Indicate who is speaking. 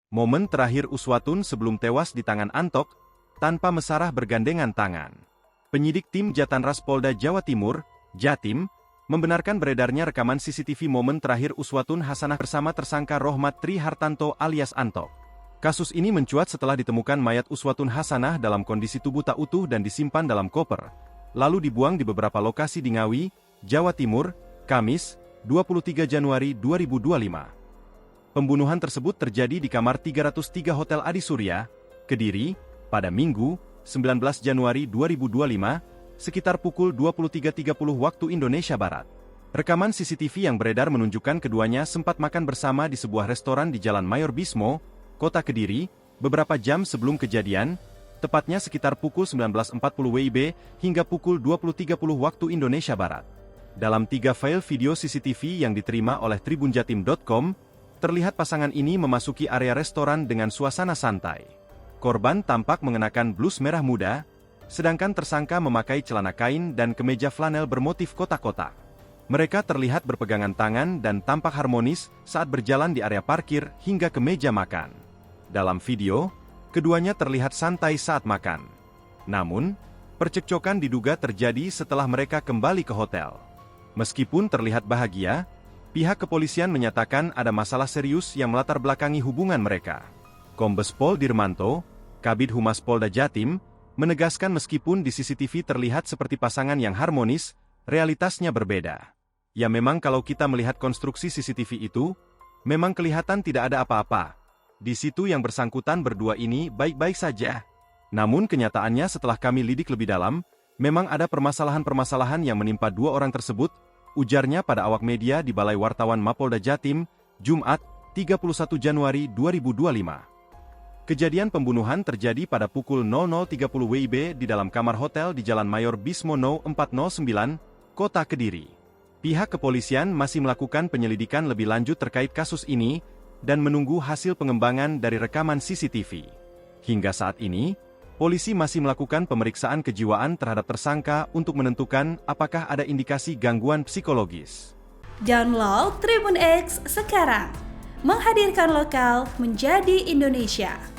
Speaker 1: Momen terakhir Uswatun sebelum tewas di tangan Antok, tanpa mesarah bergandengan tangan. Penyidik tim Jatanras Polda Jawa Timur, Jatim, membenarkan beredarnya rekaman CCTV momen terakhir Uswatun Hasanah bersama tersangka Rohmat Tri Hartanto alias Antok. Kasus ini mencuat setelah ditemukan mayat Uswatun Hasanah dalam kondisi tubuh tak utuh dan disimpan dalam koper, lalu dibuang di beberapa lokasi di Ngawi, Jawa Timur, Kamis, 23 Januari 2025. Pembunuhan tersebut terjadi di kamar 303 Hotel Adi Surya, Kediri, pada Minggu, 19 Januari 2025, sekitar pukul 23.30 waktu Indonesia Barat. Rekaman CCTV yang beredar menunjukkan keduanya sempat makan bersama di sebuah restoran di Jalan Mayor Bismo, Kota Kediri, beberapa jam sebelum kejadian, tepatnya sekitar pukul 19.40 WIB hingga pukul 20.30 waktu Indonesia Barat. Dalam 3 file video CCTV yang diterima oleh tribunjatim.com, terlihat pasangan ini memasuki area restoran dengan suasana santai. Korban tampak mengenakan blus merah muda, sedangkan tersangka memakai celana kain dan kemeja flanel bermotif kotak-kotak. Mereka terlihat berpegangan tangan dan tampak harmonis saat berjalan di area parkir hingga ke meja makan. Dalam video, keduanya terlihat santai saat makan. Namun, percekcokan diduga terjadi setelah mereka kembali ke hotel. Meskipun terlihat bahagia, pihak kepolisian menyatakan ada masalah serius yang melatar belakangi hubungan mereka. Kombes Pol Dirmanto, Kabid Humas Polda Jatim, menegaskan meskipun di CCTV terlihat seperti pasangan yang harmonis, realitasnya berbeda. Ya memang kalau kita melihat konstruksi CCTV itu, memang kelihatan tidak ada apa-apa. Di situ yang bersangkutan berdua ini baik-baik saja. Namun kenyataannya setelah kami lidik lebih dalam, memang ada permasalahan-permasalahan yang menimpa dua orang tersebut, ujarnya pada awak media di Balai Wartawan Mapolda Jatim, Jumat, 31 Januari 2025. Kejadian pembunuhan terjadi pada pukul 00.30 WIB di dalam kamar hotel di Jalan Mayor Bismo No. 409, Kota Kediri. Pihak kepolisian masih melakukan penyelidikan lebih lanjut terkait kasus ini, dan menunggu hasil pengembangan dari rekaman CCTV. Hingga saat ini, polisi masih melakukan pemeriksaan kejiwaan terhadap tersangka untuk menentukan apakah ada indikasi gangguan psikologis.
Speaker 2: Download Tribun X sekarang, menghadirkan lokal menjadi Indonesia.